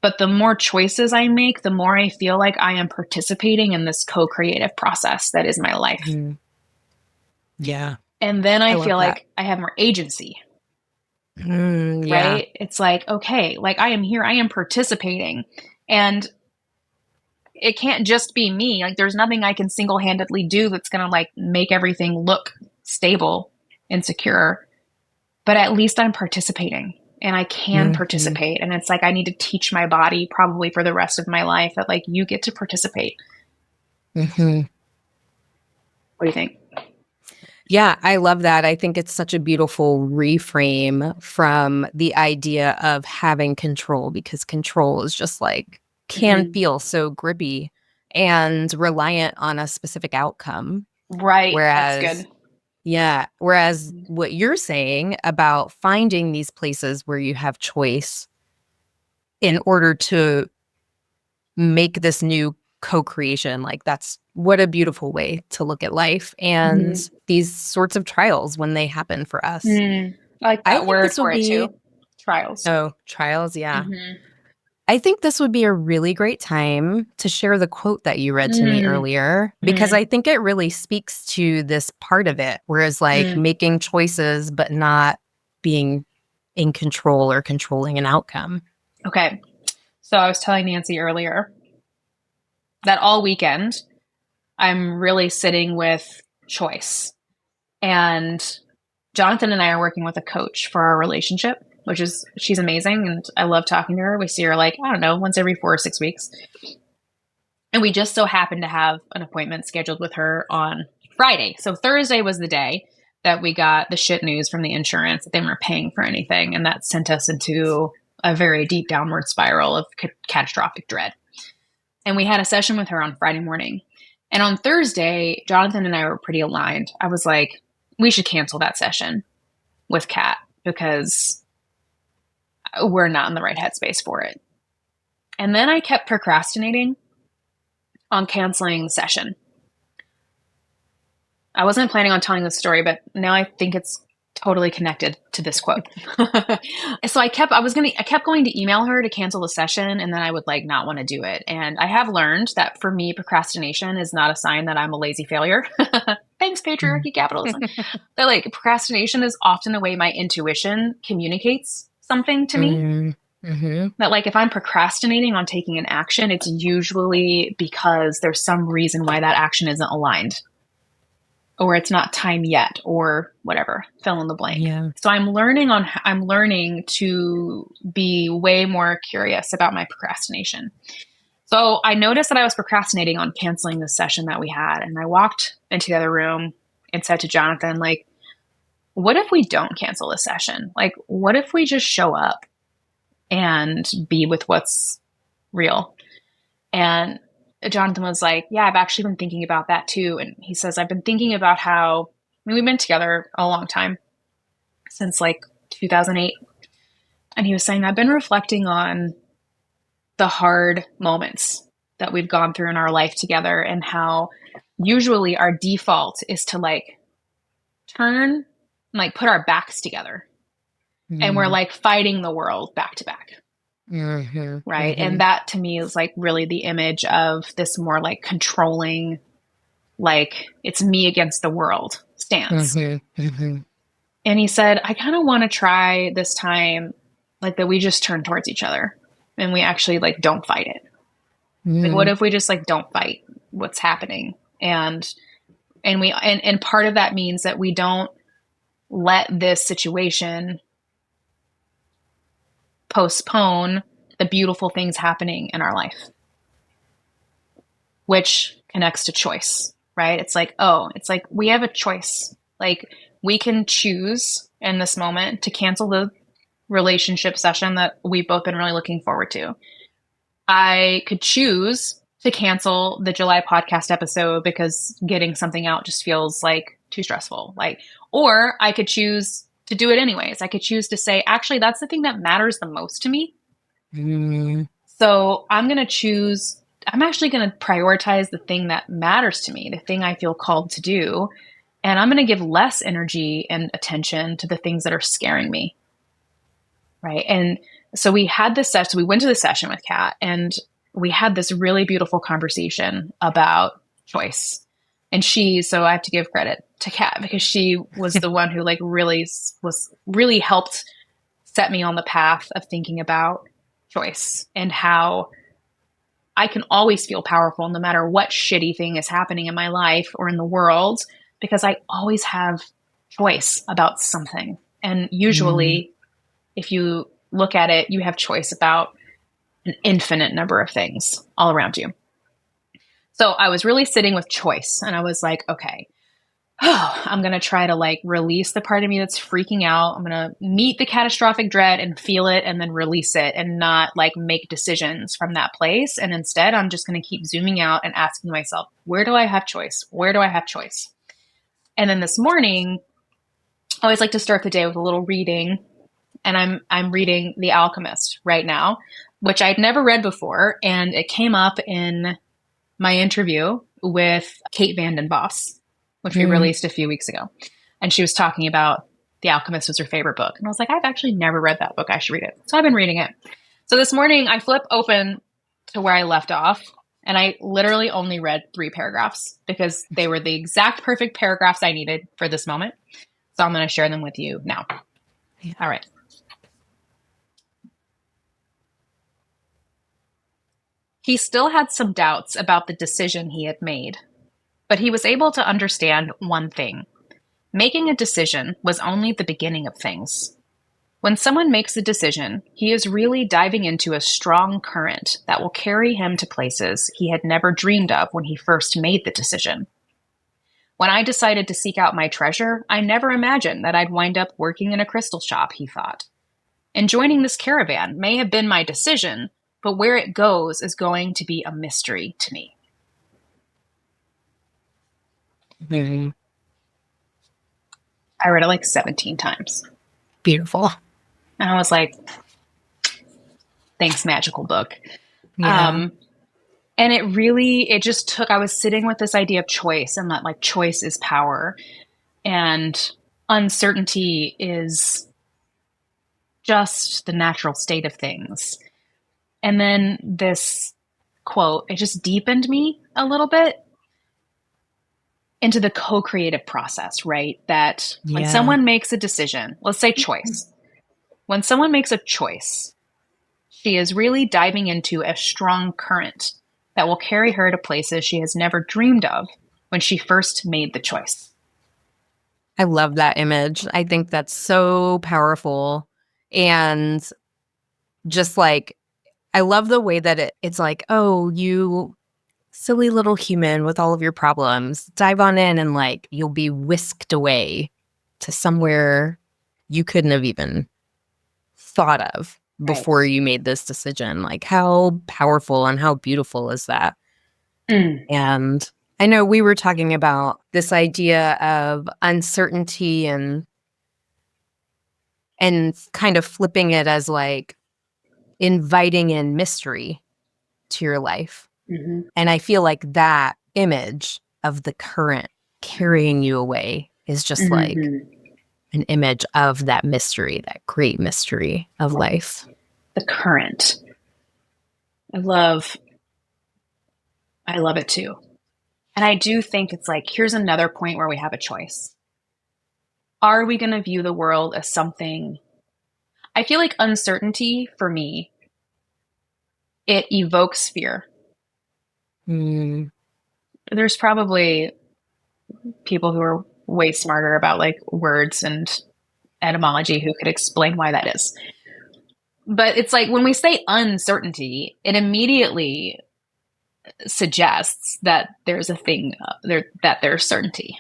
But the more choices I make, the more I feel like I am participating in this co-creative process that is my life. Yeah. And then I feel that. like I have more agency, Yeah. right? It's like, okay, like I am here, I am participating. And it can't just be me. Like there's nothing I can single-handedly do that's going to like make everything look stable and secure. But at least I'm participating and I can participate. And it's like, I need to teach my body probably for the rest of my life that like, you get to participate. What do you think? Yeah, I love that. I think it's such a beautiful reframe from the idea of having control, because control is just like can feel so grippy and reliant on a specific outcome. Right. Whereas, That's good. Yeah. Whereas what you're saying about finding these places where you have choice in order to make this new co-creation. Like, that's what a beautiful way to look at life and these sorts of trials when they happen for us. I like I that think word this will for it be too. Trials. trials. Yeah. I think this would be a really great time to share the quote that you read to me earlier, because I think it really speaks to this part of it, whereas like making choices, but not being in control or controlling an outcome. Okay. So I was telling Nancy earlier that all weekend I'm really sitting with choice. And Jonathan and I are working with a coach for our relationship, she's amazing. And I love talking to her. We see her like, I don't know, once every 4 or 6 weeks. And we just so happened to have an appointment scheduled with her on Friday. So Thursday was the day that we got the shit news from the insurance that they weren't paying for anything. And that sent us into a very deep downward spiral of catastrophic dread. And we had a session with her on Friday morning. And on Thursday, Jonathan and I were pretty aligned. I was like, we should cancel that session with Kat because we're not in the right headspace for it. And then I kept procrastinating on canceling the session. I wasn't planning on telling this story, but now I think it's totally connected to this quote. So I kept going to email her to cancel the session, and then I would like not want to do it. And I have learned that for me, procrastination is not a sign that I'm a lazy failure. Thanks, patriarchy, capitalism. That like procrastination is often the way my intuition communicates something to me. That like if I'm procrastinating on taking an action, it's usually because there's some reason why that action isn't aligned, or it's not time yet, or whatever, fill in the blank. Yeah. So I'm learning to be way more curious about my procrastination. So I noticed that I was procrastinating on canceling the session that we had. And I walked into the other room and said to Jonathan, like, what if we don't cancel the session? Like, what if we just show up and be with what's real? And Jonathan was like, yeah, I've actually been thinking about that too. And he says, I've been thinking about how, we've been together a long time, since like 2008. And he was saying, I've been reflecting on the hard moments that we've gone through in our life together, and how usually our default is to like turn, like put our backs together. And we're like fighting the world back to back. Right. And that to me is like really the image of this more like controlling, like it's me against the world stance. And he said, I kind of want to try this time, like that we just turn towards each other and we actually like don't fight it. Like, what if we just like don't fight what's happening? And part of that means that we don't let this situation postpone the beautiful things happening in our life, which connects to choice, right? It's like we have a choice. Like we can choose in this moment to cancel the relationship session that we've both been really looking forward to. I could choose to cancel the July podcast episode because getting something out just feels like too stressful. Like, or I could choose to do it anyways. I could choose to say, actually, that's the thing that matters the most to me. So I'm actually going to prioritize the thing that matters to me, the thing I feel called to do. And I'm going to give less energy and attention to the things that are scaring me. Right. And so we had this session. So we went to the session with Kat and we had this really beautiful conversation about choice. And so I have to give credit to Kat because she was the one who like really helped set me on the path of thinking about choice and how I can always feel powerful no matter what shitty thing is happening in my life or in the world, because I always have choice about something. And usually if you look at it, you have choice about an infinite number of things all around you. So I was really sitting with choice and I was like, okay, I'm going to try to like release the part of me that's freaking out. I'm going to meet the catastrophic dread and feel it and then release it and not like make decisions from that place. And instead, I'm just going to keep zooming out and asking myself, where do I have choice? Where do I have choice? And then this morning, I always like to start the day with a little reading. And I'm reading The Alchemist right now which I'd never read before. And it came up in my interview with Kate Vanden Boss, which we released a few weeks ago. And she was talking about The Alchemist was her favorite book. And I was like, I've actually never read that book. I should read it. So I've been reading it. So this morning I flip open to where I left off, and I literally only read 3 paragraphs because they were the exact perfect paragraphs I needed for this moment. So I'm going to share them with you now. Yeah. All right. He still had some doubts about the decision he had made, but he was able to understand one thing. Making a decision was only the beginning of things. When someone makes a decision, he is really diving into a strong current that will carry him to places he had never dreamed of when he first made the decision. When I decided to seek out my treasure, I never imagined that I'd wind up working in a crystal shop, he thought. And joining this caravan may have been my decision, but where it goes is going to be a mystery to me. Mm-hmm. I read it like 17 times. Beautiful. And I was like, thanks, magical book. Yeah. And it just took, I was sitting with this idea of choice, and that like choice is power, and uncertainty is just the natural state of things. And then this quote, it just deepened me a little bit into the co-creative process, right? That when someone makes a decision, let's say choice, when someone makes a choice, she is really diving into a strong current that will carry her to places she has never dreamed of when she first made the choice. I love that image. I think that's so powerful. And just like, I love the way that it's like, oh, you silly little human with all of your problems, dive on in and like you'll be whisked away to somewhere you couldn't have even thought of before you made this decision. Like, how powerful and how beautiful is that? And I know we were talking about this idea of uncertainty and kind of flipping it as like inviting in mystery to your life. Mm-hmm. And I feel like that image of the current carrying you away is just like an image of that mystery, that great mystery of life. The current. I love it too. And I do think it's like, here's another point where we have a choice. Are we going to view the world as something? I feel like uncertainty for me, it evokes fear. There's probably people who are way smarter about like words and etymology who could explain why that is. But it's like when we say uncertainty, it immediately suggests that there's a thing that there's certainty.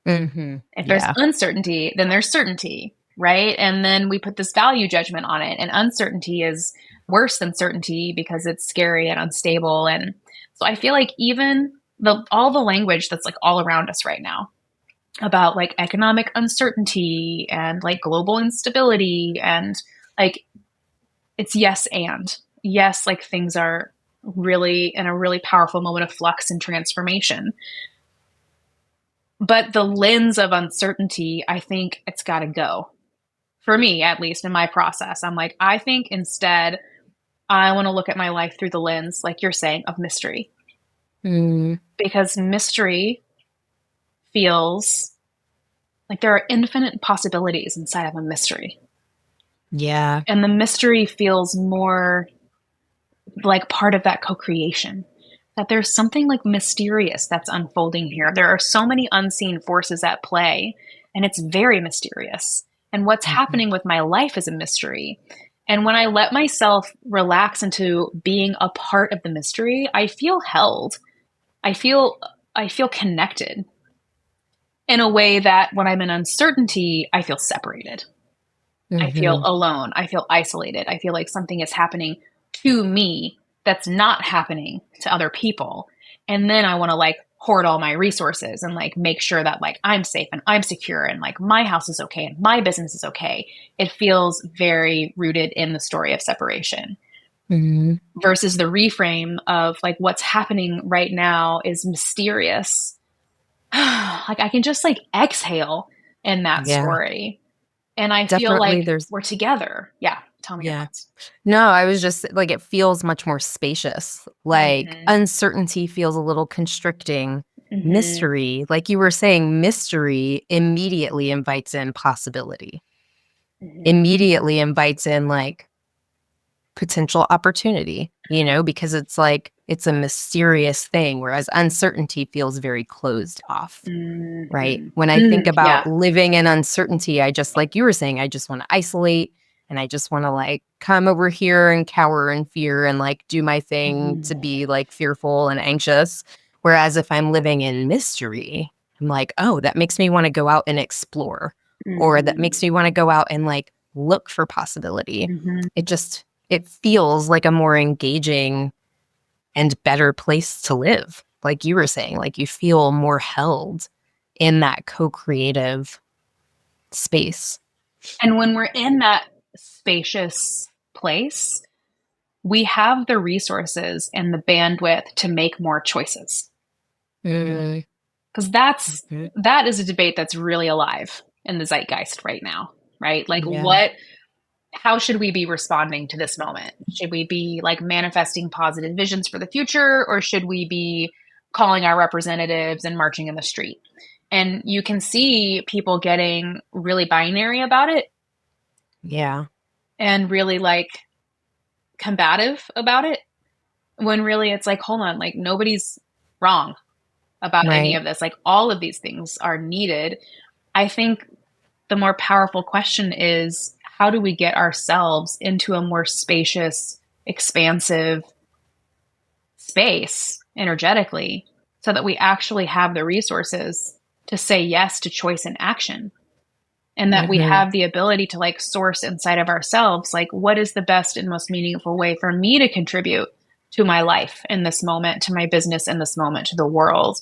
If there's uncertainty, then there's certainty, right? And then we put this value judgment on it, and uncertainty is worse than certainty because it's scary and unstable. And so I feel like even all the language that's like all around us right now about like economic uncertainty and like global instability, and like it's yes, like things are really in a really powerful moment of flux and transformation. But the lens of uncertainty, I think it's got to go. For me, at least in my process, I'm like, I think instead I want to look at my life through the lens, like you're saying, of mystery. Because mystery feels like there are infinite possibilities inside of a mystery. Yeah. And the mystery feels more like part of that co-creation, that there's something like mysterious that's unfolding here. There are so many unseen forces at play, and it's very mysterious. And what's happening with my life is a mystery. And when I let myself relax into being a part of the mystery, I feel held. I feel connected in a way that when I'm in uncertainty, I feel separated. I feel alone. I feel isolated. I feel like something is happening to me that's not happening to other people. And then I want to like hoard all my resources and like make sure that like I'm safe and I'm secure and like my house is okay and my business is okay. It feels very rooted in the story of separation. Mhm. versus the reframe of like what's happening right now is mysterious. Like I can just like exhale in that Yeah. story. And I feel Definitely like there's we're together. Yeah. Tell me your yeah. thoughts. No, I was just like, it feels much more spacious. Like, Mm-hmm. uncertainty feels a little constricting. Mm-hmm. Mystery, like you were saying, mystery immediately invites in possibility, Mm-hmm. immediately invites in like potential opportunity, because it's like it's a mysterious thing, whereas uncertainty feels very closed off. Right? Mm-hmm. When I think Mm, about yeah. living in uncertainty, I just, like you were saying, I just want to isolate and I just want to like come over here and cower in fear and like do my thing to Mm-hmm. be like fearful and anxious. Whereas if I'm living in mystery, I'm like, oh, that makes me want to go out and explore, or that Mm-hmm. makes me want to go out and like look for possibility. Mm-hmm. It feels like a more engaging and better place to live. Like you were saying, like you feel more held in that co-creative space. And when we're in that spacious place, we have the resources and the bandwidth to make more choices. Mhm. Because Mhm. that is a debate that's really alive in the zeitgeist right now, right? Like Yeah. how should we be responding to this moment? Should we be like manifesting positive visions for the future, or should we be calling our representatives and marching in the street? And you can see people getting really binary about it Yeah. and really like combative about it, when really it's like, hold on, like nobody's wrong about any Right. of this. Like all of these things are needed. I think the more powerful question is, how do we get ourselves into a more spacious, expansive space energetically so that we actually have the resources to say yes to choice and action, and that we Mhm. have the ability to like source inside of ourselves, like what is the best and most meaningful way for me to contribute to my life in this moment, to my business in this moment, to the world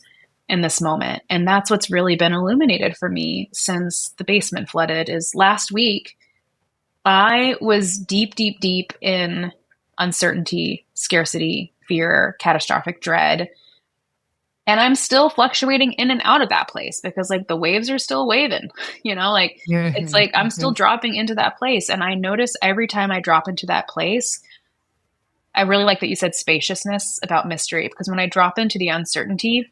in this moment. And that's what's really been illuminated for me since the basement flooded. Is last week I was deep, deep, deep in uncertainty, scarcity, fear, catastrophic dread. And I'm still fluctuating in and out of that place because like the waves are still waving, like it's Mhm. like I'm still Mhm. dropping into that place. And I notice every time I drop into that place, I really like that you said spaciousness about mystery, because when I drop into the uncertainty,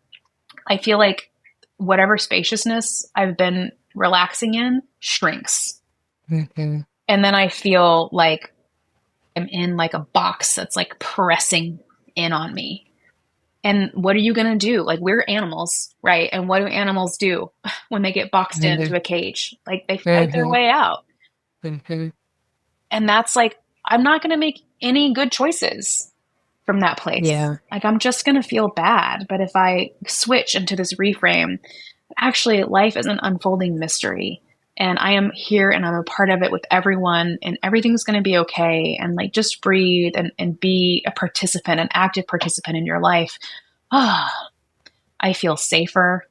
I feel like whatever spaciousness I've been relaxing in shrinks. Mhm. And then I feel like I'm in like a box that's like pressing in on me. And what are you going to do? Like, we're animals, right? And what do animals do when they get boxed into Mhm. a cage? Like, they fight their Mhm. way out. Mhm. And that's like, I'm not going to make any good choices from that place. Yeah. Like, I'm just going to feel bad. But if I switch into this reframe, actually, life is an unfolding mystery. And I am here and I'm a part of it with everyone, and everything's going to be okay. And like, just breathe and be a participant, an active participant in your life. Ah, I feel safer.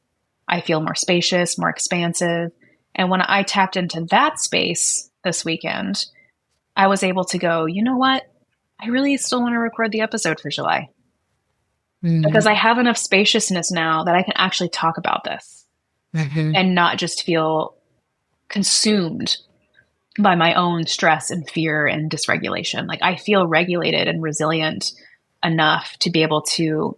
I feel more spacious, more expansive. And when I tapped into that space this weekend, I was able to go, you know what? I really still want to record the episode for July, because Mhm. I have enough spaciousness now that I can actually talk about this Mhm. and not just feel consumed by my own stress and fear and dysregulation. Like I feel regulated and resilient enough to be able to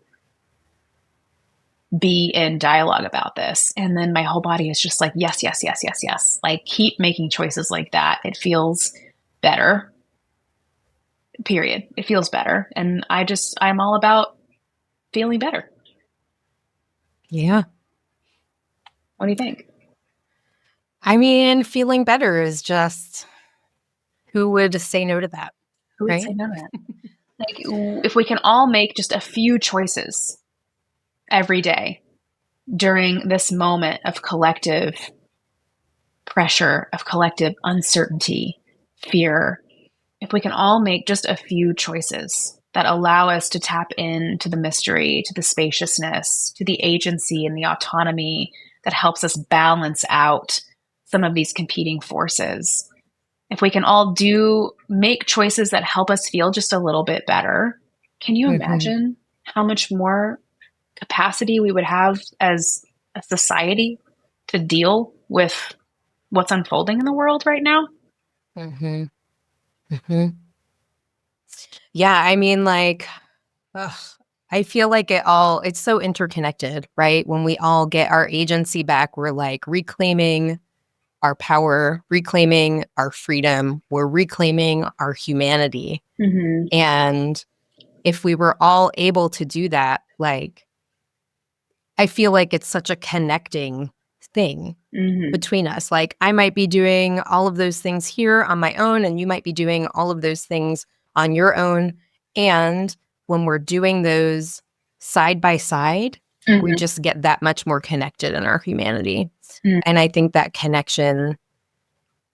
be in dialogue about this. And then my whole body is just like, yes, yes, yes, yes, yes. Like keep making choices like that. It feels better, period. It feels better. And I'm all about feeling better. Yeah. What do you think? I mean, feeling better is just, who would say no to that, Who would say right? no to that? Like if we can all make just a few choices every day during this moment of collective pressure, of collective uncertainty, fear, if we can all make just a few choices that allow us to tap into the mystery, to the spaciousness, to the agency and the autonomy that helps us balance out some of these competing forces, if we can all make choices that help us feel just a little bit better, can you imagine how much more capacity we would have as a society to deal with what's unfolding in the world right now? Mm-hmm. Mm-hmm. Yeah, I mean, like, ugh, I feel like it's so interconnected, right? When we all get our agency back, we're like reclaiming our power, reclaiming our freedom, we're reclaiming our humanity. Mm-hmm. And if we were all able to do that, like, I feel like it's such a connecting thing between us. Like, I might be doing all of those things here on my own, and you might be doing all of those things on your own. And when we're doing those side by side, we just get that much more connected in our humanity. And I think that connection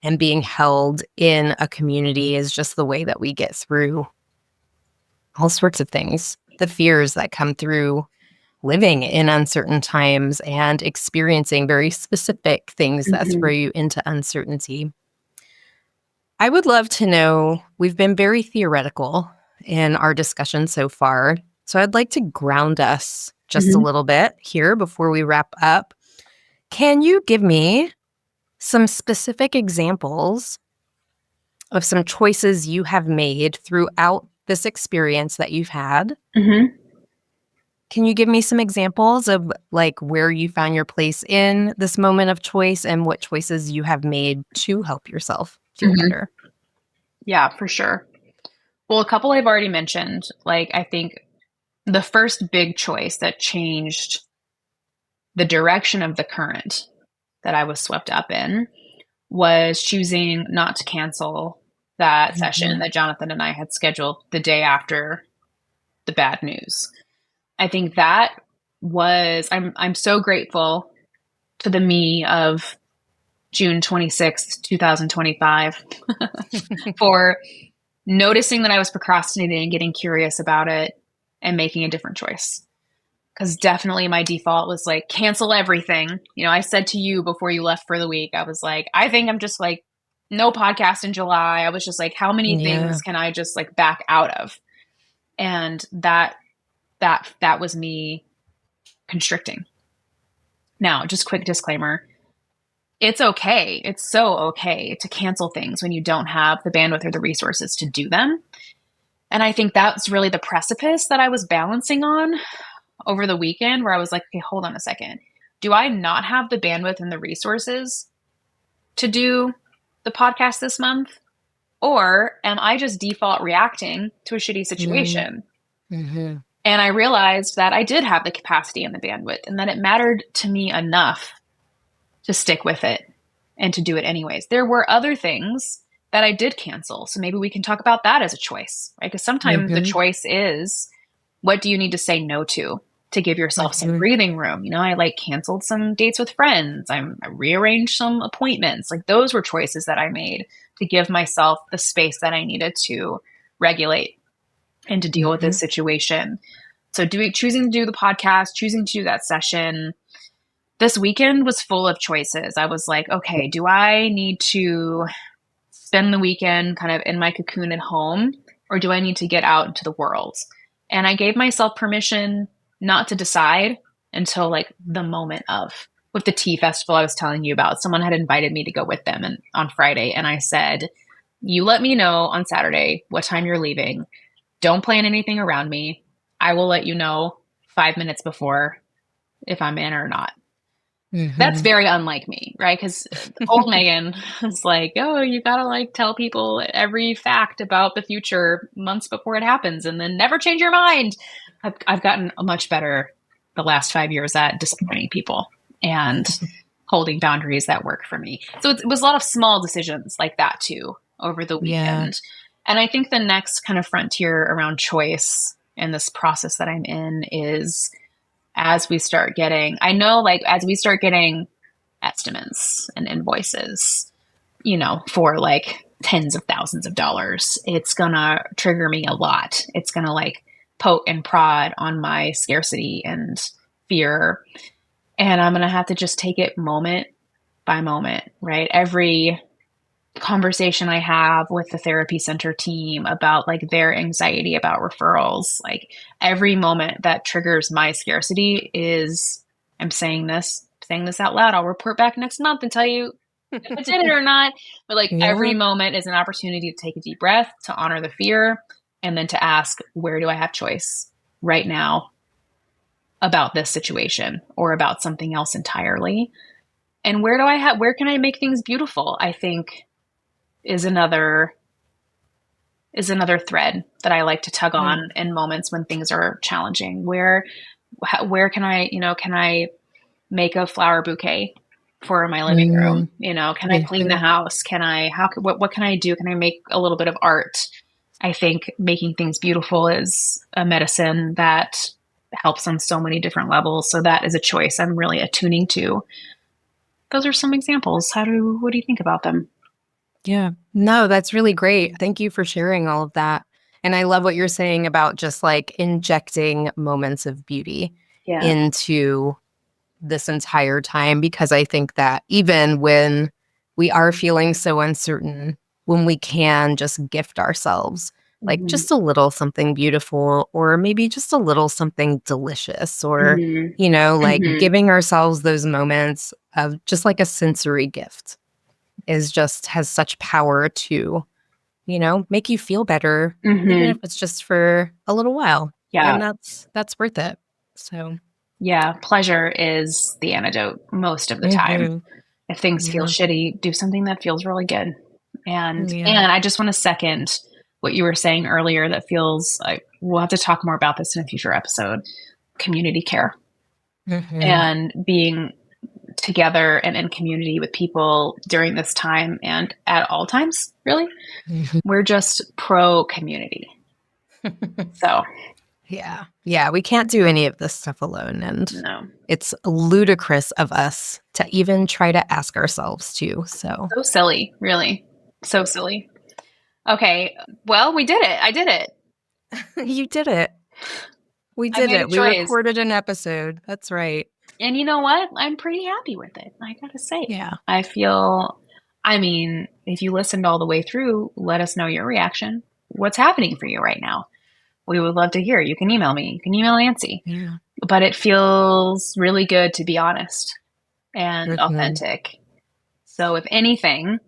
and being held in a community is just the way that we get through all sorts of things, the fears that come through living in uncertain times and experiencing very specific things that throw you into uncertainty. I would love to know, we've been very theoretical in our discussion so far, so I'd like to ground us just a little bit here before we wrap up. Can you give me some specific examples of some choices you have made throughout this experience that you've had? Can you give me some examples of like where you found your place in this moment of choice and what choices you have made to help yourself feel better? Yeah, for sure. Well, a couple I've already mentioned. Like, I think the first big choice that changed the direction of the current that I was swept up in was choosing not to cancel that session that Jonathan and I had scheduled the day after the bad news. I think that was, I'm so grateful to the me of June 26th, 2025 for noticing that I was procrastinating and getting curious about it and making a different choice. Because definitely my default was like, cancel everything. You know, I said to you before you left for the week, I was like, I think I'm just like, no podcast in July. I was just like, how many things can I just like back out of? And that was me constricting. Now, just quick disclaimer. It's okay. It's so okay to cancel things when you don't have the bandwidth or the resources to do them. And I think that's really the precipice that I was balancing on over the weekend, where I was like, okay, hold on a second. Do I not have the bandwidth and the resources to do the podcast this month? Or am I just default reacting to a shitty situation? And I realized that I did have the capacity and the bandwidth, and that it mattered to me enough to stick with it and to do it anyways. There were other things that I did cancel. So maybe we can talk about that as a choice, right? Because sometimes the choice is, what do you need to say no to give yourself some breathing room? You know, I like canceled some dates with friends. I rearranged some appointments. Like, those were choices that I made to give myself the space that I needed to regulate and to deal with this situation. So choosing to do the podcast, choosing to do that session, this weekend was full of choices. I was like, okay, do I need to spend the weekend kind of in my cocoon at home, or do I need to get out into the world? And I gave myself permission not to decide until like the moment of, with the tea festival I was telling you about. Someone had invited me to go with them on Friday. And I said, you let me know on Saturday what time you're leaving. Don't plan anything around me. I will let you know 5 minutes before if I'm in or not. That's very unlike me, right? Because old Maegan was like, oh, you gotta like tell people every fact about the future months before it happens and then never change your mind. I've gotten much better the last 5 years at disappointing people and holding boundaries that work for me. So it was a lot of small decisions like that too over the weekend. And I think the next kind of frontier around choice in this process that I'm in is, as we start getting, as we start getting estimates and invoices, you know, for like tens of thousands of dollars, it's gonna trigger me a lot. It's gonna like poke and prod on my scarcity and fear. And I'm gonna have to just take it moment by moment, right? Every conversation I have with the therapy center team about like their anxiety about referrals, like every moment that triggers my scarcity is, I'm saying this out loud. I'll report back next month and tell you if I did it or not. But like every moment is an opportunity to take a deep breath, to honor the fear, and then to ask, where do I have choice right now about this situation or about something else entirely? And where can I make things beautiful? I think is another thread that I like to tug on in moments when things are challenging. Where can I make a flower bouquet for my living room? Can I clean the house? What can I do? Can I make a little bit of art? I think making things beautiful is a medicine that helps on so many different levels. So that is a choice I'm really attuning to. Those are some examples. What do you think about them? Yeah. No, that's really great. Thank you for sharing all of that. And I love what you're saying about just like injecting moments of beauty into this entire time, because I think that even when we are feeling so uncertain, when we can just gift ourselves like just a little something beautiful, or maybe just a little something delicious, or, like giving ourselves those moments of just like a sensory gift has such power to, make you feel better, even if it's just for a little while. Yeah. And that's worth it. So yeah, pleasure is the antidote most of the time. If things feel shitty, do something that feels really good. And I just want to second what you were saying earlier that feels like we'll have to talk more about this in a future episode. Community care and being together and in community with people during this time and at all times, really. We're just pro community. So yeah, we can't do any of this stuff alone. And it's ludicrous of us to even try to ask ourselves to. So silly, really. So silly. Okay. Well, we did it. I did it. You did it. We did it. We recorded an episode. That's right. And you know what? I'm pretty happy with it. I gotta say. Yeah. I feel, if you listened all the way through, let us know your reaction. What's happening for you right now? We would love to hear. You can email me. You can email Nancy. Yeah. But it feels really good to be honest and authentic. So if anything,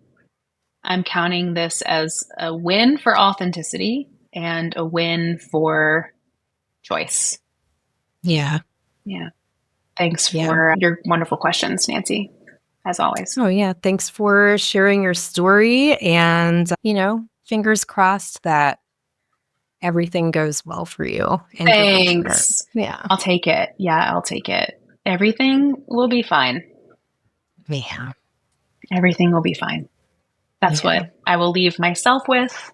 I'm counting this as a win for authenticity and a win for choice. Yeah. Yeah. Thanks for your wonderful questions, Nancy, as always. Oh, yeah. Thanks for sharing your story. And, fingers crossed that everything goes well for you. Thanks. Yeah. I'll take it. Yeah, I'll take it. Everything will be fine. Yeah. Everything will be fine. That's what I will leave myself with.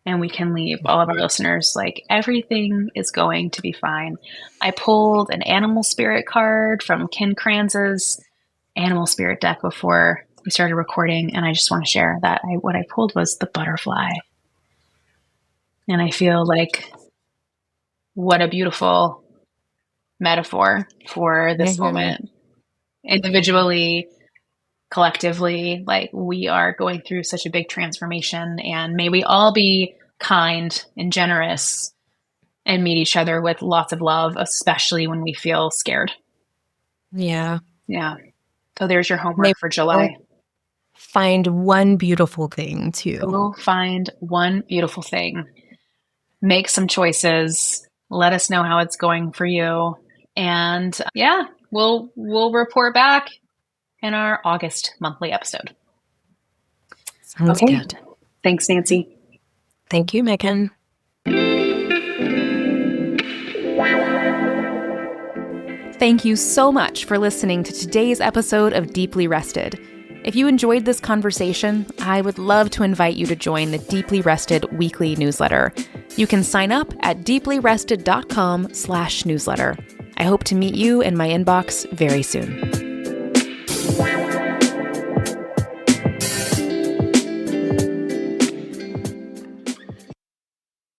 And we can leave all of our listeners like everything is going to be fine. I pulled an animal spirit card from Ken Kranz's animal spirit deck before we started recording. And I just want to share that what I pulled was the butterfly. And I feel like what a beautiful metaphor for this moment. Individually, collectively, like we are going through such a big transformation, and may we all be kind and generous and meet each other with lots of love, especially when we feel scared. Yeah. Yeah. So there's your homework for July. Find one beautiful thing too. Go find one beautiful thing. Make some choices. Let us know how it's going for you. And we'll report back in our August monthly episode. Sounds good. Thanks, Nancy. Thank you, Maegan. Thank you so much for listening to today's episode of Deeply Rested. If you enjoyed this conversation, I would love to invite you to join the Deeply Rested weekly newsletter. You can sign up at deeplyrested.com/newsletter. I hope to meet you in my inbox very soon.